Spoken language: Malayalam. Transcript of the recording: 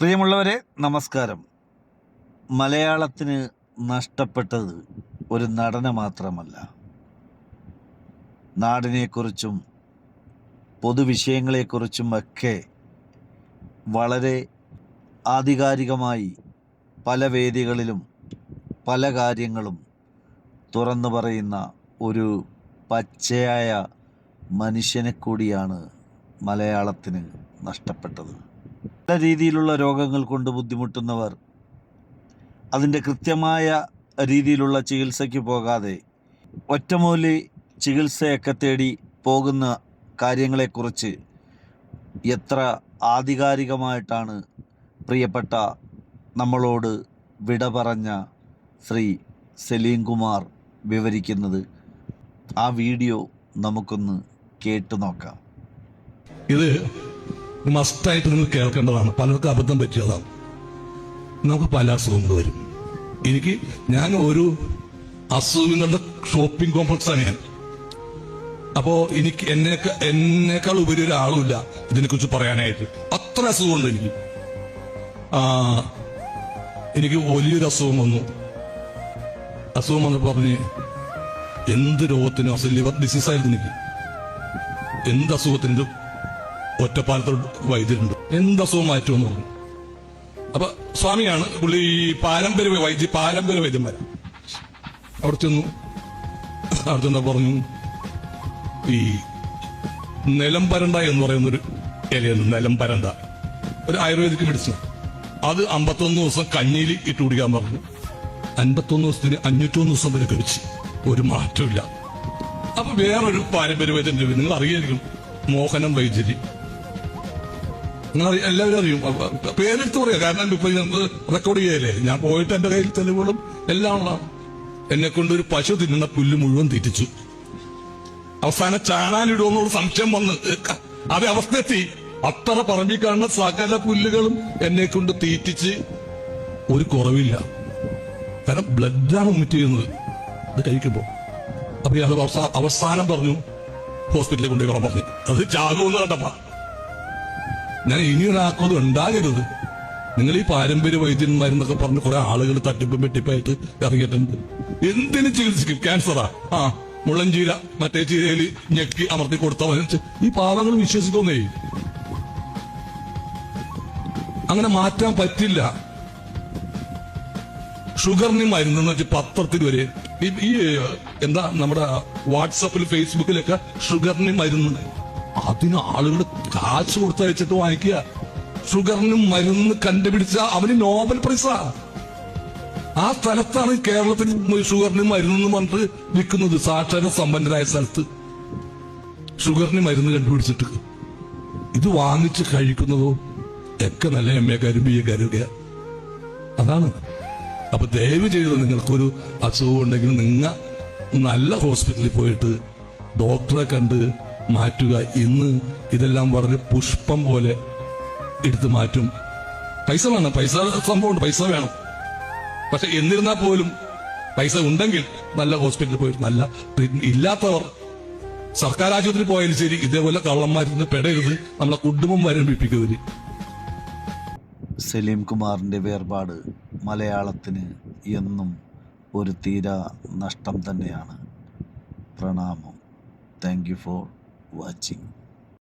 പ്രിയമുള്ളവരെ, നമസ്കാരം. മലയാളത്തിന് നഷ്ടപ്പെട്ടത് ഒരു നടനെ മാത്രമല്ല, നാടിനെക്കുറിച്ചും പൊതുവിഷയങ്ങളെക്കുറിച്ചുമൊക്കെ വളരെ ആധികാരികമായി പല വേദികളിലും പല കാര്യങ്ങളും തുറന്നു പറയുന്ന ഒരു പച്ചയായ മനുഷ്യനെ കൂടിയാണ് മലയാളത്തിന് നഷ്ടപ്പെട്ടത്. പല രീതിയിലുള്ള രോഗങ്ങൾ കൊണ്ട് ബുദ്ധിമുട്ടുന്നവർ അതിൻ്റെ കൃത്യമായ രീതിയിലുള്ള ചികിത്സയ്ക്ക് പോകാതെ ഒറ്റമൂലി ചികിത്സയൊക്കെ തേടി പോകുന്ന കാര്യങ്ങളെക്കുറിച്ച് എത്ര ആധികാരികമായിട്ടാണ് പ്രിയപ്പെട്ട നമ്മളോട് വിട പറഞ്ഞ ശ്രീ സലീം കുമാർ വിവരിക്കുന്നത്. ആ വീഡിയോ നമുക്കൊന്ന് കേട്ടു നോക്കാം. ഇത് മസ്റ്റായിട്ട് നിങ്ങൾ കേൾക്കേണ്ടതാണ്. പലർക്കും അബദ്ധം പറ്റിയതാണ്. നമുക്ക് പല അസുഖങ്ങൾ വരും. ഞാൻ ഒരു അസുഖങ്ങളുടെ ഷോപ്പിംഗ് കോംപ്ലക്സാണ് ഞാൻ. അപ്പോ എനിക്ക് എന്നേക്കാൾ ഉപരി ഒരാളുമില്ല ഇതിനെക്കുറിച്ച് പറയാനായിട്ട്. അത്ര അസുഖമുണ്ട് എനിക്ക് വലിയൊരു അസുഖം വന്നു. അസുഖം വന്ന് പറഞ്ഞ് എന്ത് രോഗത്തിനും ലിവർ ഡിസീസായിരുന്നു എനിക്ക്. എന്ത് അസുഖത്തിൻ്റെ ഒറ്റപ്പാലത്തോട് വൈദ്യുണ്ട്, എന്ത് അസുഖം മാറ്റുമെന്ന് പറഞ്ഞു. അപ്പൊ സ്വാമിയാണ് പുള്ളി. പാരമ്പര്യ വൈദ്യന്മാരാണ്. അവിടെ ചെന്ന് പറഞ്ഞു, ഈ നിലംപരണ്ട എന്ന് പറയുന്നൊരു ഇലയാണ്. നിലംപരണ്ട ഒരു ആയുർവേദിക് മെഡിസിൻ. അത് 51 ദിവസം കഞ്ഞിയിൽ ഇട്ട് കുടിക്കാൻ പറഞ്ഞു. 51 ദിവസത്തിന് 501 ദിവസം വരെ കഴിച്ച് ഒരു മാറ്റമില്ല. അപ്പൊ വേറൊരു പാരമ്പര്യ വൈദ്യന്റെ നിങ്ങൾ അറിയായിരിക്കും, മോഹനം വൈദ്യരി. നിങ്ങൾ എല്ലാവരും അറിയും, പേരെടുത്ത് പറയാം. കാരണം ഇപ്പൊ റെക്കോർഡ് ചെയ്യല്ലേ. ഞാൻ പോയിട്ട് എന്റെ കയ്യിൽ തെളിവുകളും എല്ലാം ഉള്ള. എന്നെ കൊണ്ട് ഒരു പശു തിന്നുന്ന പുല്ല് മുഴുവൻ തീറ്റിച്ചു. അവസാനം ചാണാനിടുമെന്നുള്ള സംശയം വന്ന് അതേ അവസ്ഥ എത്തി. അത്ര പറമ്പിൽ കാണുന്ന സകല പുല്ലുകളും എന്നെ കൊണ്ട് തീറ്റിച്ച് ഒരു കുറവില്ല. കാരണം ബ്ലഡാണ് വൊമിറ്റ് ചെയ്യുന്നത് അത് കഴിക്കുമ്പോ. അപ്പൊ ഇയാൾ അവസാനം പറഞ്ഞു ഹോസ്പിറ്റലിൽ കൊണ്ടുപോയി പറഞ്ഞു. അത് ചാകുമെന്ന് കണ്ടപ്പോ ഞാൻ ഇനിയൊരാക്കോതും ഉണ്ടാകരുത്. നിങ്ങൾ ഈ പാരമ്പര്യ വൈദ്യന്മാരെന്നൊക്കെ പറഞ്ഞ് കുറെ ആളുകൾ തട്ടിപ്പും വെട്ടിപ്പായിട്ട് ഇറങ്ങിയിട്ടുണ്ട്. എന്തിനു ചികിത്സിക്കും? ക്യാൻസറാ, മുള്ളൻചീര മറ്റേ ചീരയിൽ ഞെക്കി അമർത്തി കൊടുത്താൽ ഈ പാവങ്ങൾ വിശ്വസിക്കുന്നേ. അങ്ങനെ മാറ്റാൻ പറ്റില്ല. ഷുഗറിന് മരുന്നെന്ന് വെച്ച് പത്രത്തിൽ വരെ ഈ എന്താ നമ്മുടെ വാട്സപ്പിൽ ഫേസ്ബുക്കിലൊക്കെ ഷുഗറിന് മരുന്നുണ്ട്. അതിന് ആളുകൾ കാശ് കൊടുത്തയച്ചിട്ട് വാങ്ങിക്കുക. ഷുഗറിന് മരുന്ന് കണ്ടുപിടിച്ച അവന് നോബൽ പ്രൈസാ. ആ സ്ഥലത്താണ് കേരളത്തിൽ ഷുഗറിന് മരുന്ന് പറഞ്ഞിട്ട് വിൽക്കുന്നത്. സാക്ഷര സമ്പന്നരായ സ്ഥലത്ത് ഷുഗറിന് മരുന്ന് കണ്ടുപിടിച്ചിട്ട് ഇത് വാങ്ങിച്ച് കഴിക്കുന്നതോ ഒക്കെ നല്ല എമ്മക്കാരും ബിഎക്കാരും. അതാണ്. അപ്പൊ ദയവ് ചെയ്ത് നിങ്ങൾക്കൊരു അസുഖം ഉണ്ടെങ്കിൽ നിങ്ങൾ നല്ല ഹോസ്പിറ്റലിൽ പോയിട്ട് ഡോക്ടറെ കണ്ട് മാറ്റുക. ഇന്ന് ഇതെല്ലാം വളരെ പുഷ്പം പോലെ എടുത്തു മാറ്റും. പൈസ വേണം, പൈസ സംഭവമുണ്ട്, പൈസ വേണം. പക്ഷെ എന്നിരുന്നാൽ പോലും പൈസ ഉണ്ടെങ്കിൽ നല്ല ഹോസ്പിറ്റലിൽ പോയിട്ട് നല്ല ട്രീറ്റ്മെന്റ്. ഇല്ലാത്തവർ സർക്കാർ ആശുപത്രിയിൽ പോയാലും ശരി ഇതേപോലെ കള്ളന്മാരിന്ന് പെടരുത്. നമ്മളെ കുടുംബം വരമ്പിപ്പിക്കരുത്. സലീം കുമാറിൻ്റെ വേർപാട് മലയാളത്തിന് എന്നും ഒരു തീരാ നഷ്ടം തന്നെയാണ്. പ്രണാമം. Thank you for watching.